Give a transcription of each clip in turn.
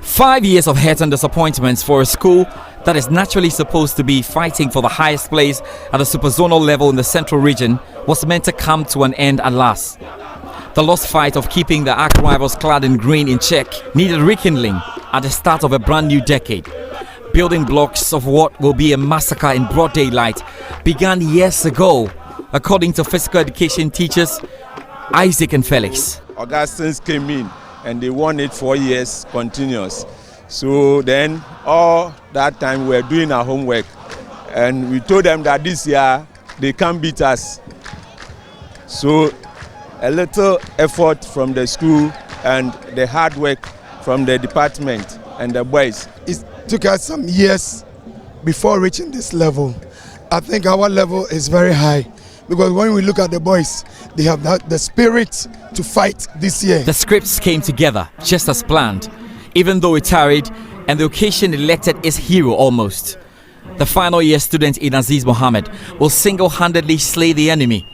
Five years of hurt and disappointments for a school that is naturally supposed to be fighting for the highest place at the superzonal level in the central region was meant to come to an end at last. The lost fight of keeping the arch rivals clad in green in check needed rekindling at the start of a brand new decade. Building blocks of what will be a massacre in broad daylight began years ago, according to physical education teachers Isaac and Felix. Augustins came in and they won it 4 years continuous. So then all that time we were doing our homework and we told them that this year they can't beat us. So a little effort from the school and the hard work from the department and the boys. It took us some years before reaching this level. I think our level is very high because when we look at the boys, they have the spirit to fight this year. The scripts came together just as planned, even though it tarried and the occasion elected its hero almost. The final year student in Aziz Mohammed will single-handedly slay the enemy.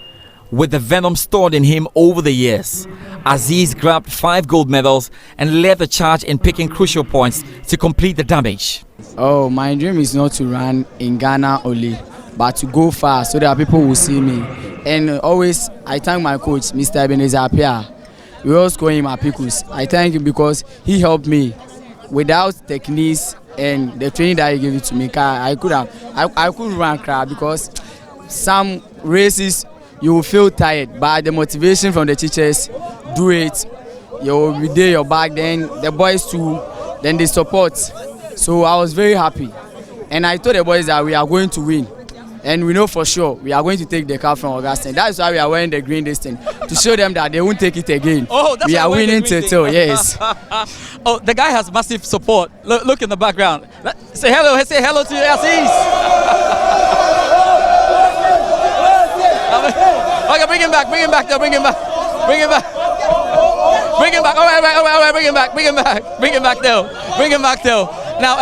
With the venom stored in him over the years, Aziz grabbed 5 gold medals and led the charge in picking crucial points to complete the damage. Oh, my dream is not to run in Ghana only, but to go far so that people will see me. And always, I thank my coach, Mr. Ebenezer Apia. We always call him Apicus. I thank him because he helped me. Without techniques and the training that he gave it to me, I couldn't run crowd because some races you will feel tired, but the motivation from the teachers, do it. You will be there, your back, then the boys too, then they support. So I was very happy. And I told the boys that we are going to win. And we know for sure we are going to take the cup from Augustine. That's why we are wearing the green this thing, to show them that they won't take it again. Oh, that's we are winning total, yes. Oh, the guy has massive support. Look in the background. Say hello to Aziz. Okay, bring him back, bring him back. All right, bring him back though. Now,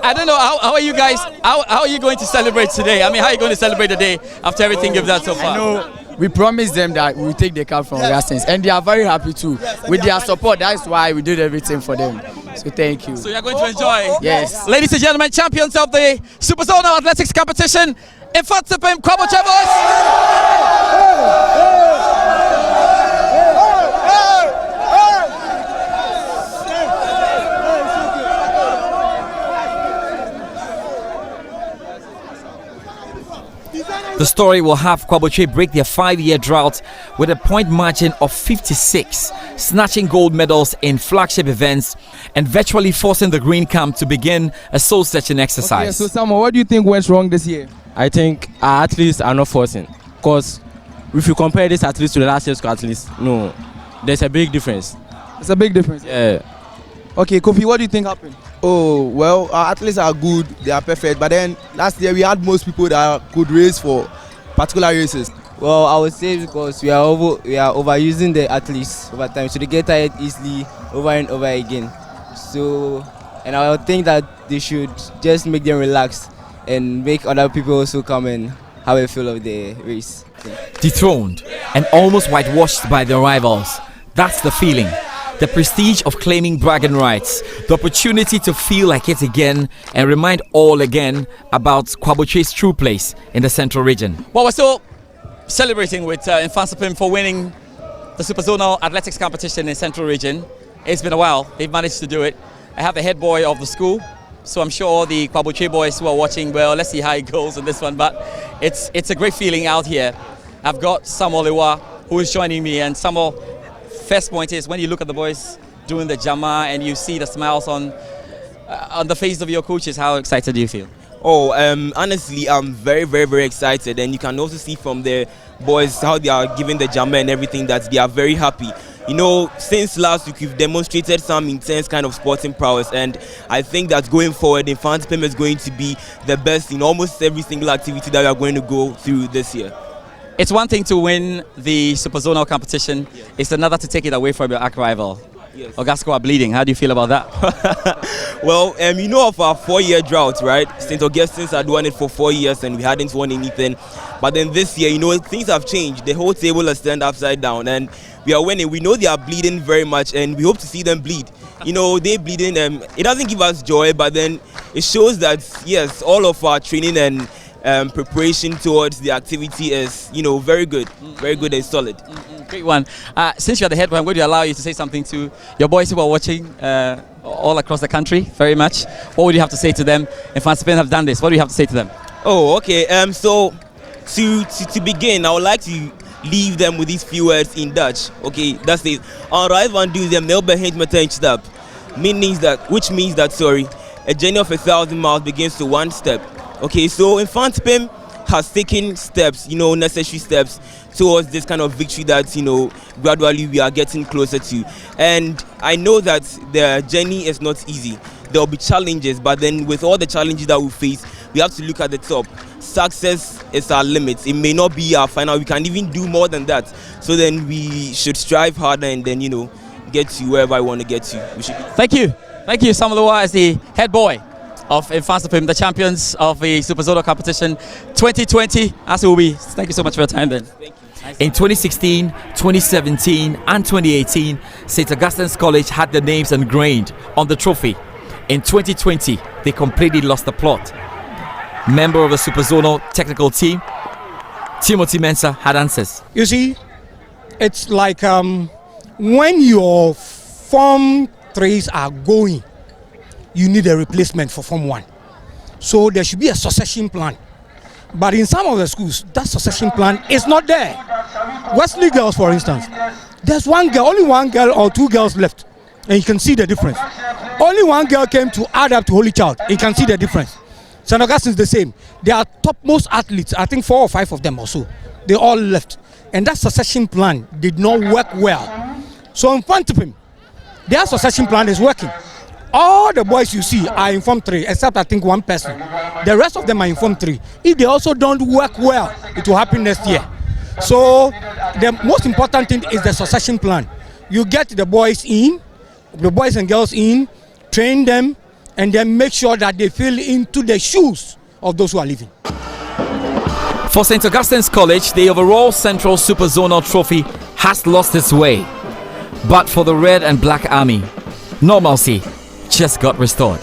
I don't know, how are you guys, how are you going to celebrate today? I mean, how are you going to celebrate the day after everything you've done so far? I know, we promised them that we will take the cup from Augustine, and they are very happy too. With their support, that's why we did everything for them. So thank you. So you're going to enjoy? Yes. Ladies and gentlemen, champions of the Superzonal Athletics Competition, Mfantsipim The story will have Kwaboche break their 5-year drought with a point margin of 56, snatching gold medals in flagship events and virtually forcing the green camp to begin a soul-searching exercise. Okay, so Samuel, what do you think went wrong this year? I think our athletes are not forcing, because if you compare this athletes to the last year's athletes, no, there's a big difference. It's a big difference? Yeah. Okay, Kofi, what do you think happened? Oh, well, our athletes are good, they are perfect, but then last year we had most people that could race for particular races. Well, I would say because we are overusing the athletes over time, so they get tired easily over and over again. So, and I would think that they should just make them relax and make other people also come and have a feel of the race. Dethroned and almost whitewashed by their rivals, that's the feeling. The prestige of claiming bragging rights, the opportunity to feel like it again and remind all again about Kwaboche's true place in the central region. Well, we're still celebrating with Mfantsipim for winning the Superzonal Athletics Competition in central region. It's been a while, they've managed to do it. I have the head boy of the school, so I'm sure all the Kwaboche boys who are watching, well, let's see how it goes in this one, but it's a great feeling out here. I've got Samuel Lewa who is joining me, and Samuel, first point is when you look at the boys doing the jama and you see the smiles on the faces of your coaches, how excited do you feel? Oh, honestly, I'm very, very, very excited, and you can also see from the boys how they are giving the jama and everything that they are very happy. You know, since last week we've demonstrated some intense kind of sporting prowess, and I think that going forward, Mfantsipim is going to be the best in almost every single activity that we are going to go through this year. It's one thing to win the Superzonal competition, it's another to take it away from your arch rival. Yes. Ogasco are bleeding. How do you feel about that? Well, you know of our 4-year drought, right? St. Augustine's had won it for 4 years and we hadn't won anything. But then this year, you know, things have changed. The whole table has turned upside down and we are winning. We know they are bleeding very much and we hope to see them bleed. You know, they bleeding. It doesn't give us joy, but then it shows that, yes, all of our training and preparation towards the activity is, you know, very good and solid. Great one. Since you're the head boy, I'm going to allow you to say something to your boys who are watching all across the country very much. What would you have to say to them? If Mfantsipim have done this, what do you have to say to them? Oh, okay. So to begin, I would like to leave them with these few words in Dutch. Okay, that's it. Arrive and do them, they'll behind my tank step. Which means that, a journey of 1,000 miles begins to one step. Okay, so Mfantsipim has taken steps, you know, necessary steps towards this kind of victory that, you know, gradually we are getting closer to. And I know that the journey is not easy. There will be challenges, but then with all the challenges that we face, we have to look at the top. Success is our limit. It may not be our final. We can even do more than that. So then we should strive harder and then, you know, get to wherever I want to get to. Thank you. Thank you, Samuel, as the head boy of Mfantsipim, the champions of the SUPERZO competition 2020. As it will be. Thank you so much for your time then. In 2016, 2017 and 2018, St. Augustine's College had their names engraved on the trophy. In 2020, they completely lost the plot. Member of the SUPERZO technical team, Timothy Mensah, had answers. You see, it's like when your Form 3s are going, you need a replacement for Form 1. So there should be a succession plan. But in some of the schools, that succession plan is not there. Wesley Girls, for instance, there's one girl, only one girl or two girls left, and you can see the difference. Only one girl came to add up to Holy Child, you can see the difference. St. Augustine's the same. They are topmost athletes, I think 4 or 5 of them or so. They all left. And that succession plan did not work well. So in Mfantsipim, their succession plan is working. All the boys you see are in Form 3, except I think one person. The rest of them are in Form 3. If they also don't work well, it will happen next year. So the most important thing is the succession plan. You get the boys in, the boys and girls in, train them, and then make sure that they fill into the shoes of those who are leaving. For St. Augustine's College, the overall Central SUPERZO trophy has lost its way. But for the Red and Black Army, normalcy just got restored.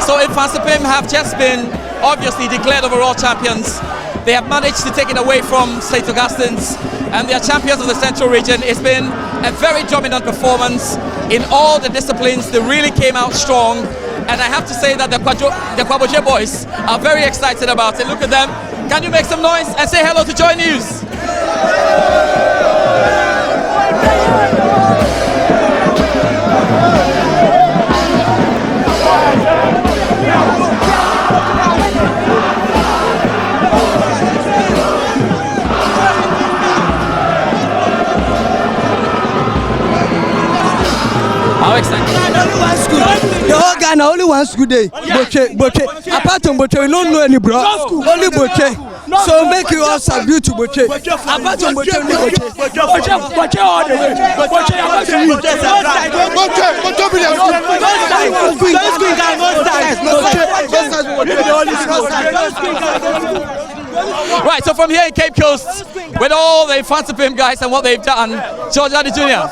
So Mfantsipim have just been obviously declared overall champions. They have managed to take it away from St. Augustine's and they are champions of the Central region. It's been a very dominant performance in all the disciplines. They really came out strong, and I have to say that the Kwaboje boys are very excited about it. Look at them. Can you make some noise and say hello to Joy News? How excited? The whole Ghana only one school day. Boche. Apart from Boche, we don't know any bro. Only Boche. So make you all salute to Boche. Apart from Boche, only Boche. Boche all the way. Boche, Right, so from here in Cape Coast, with all the Mfantsipim guys and what they've done, George Addy Jr.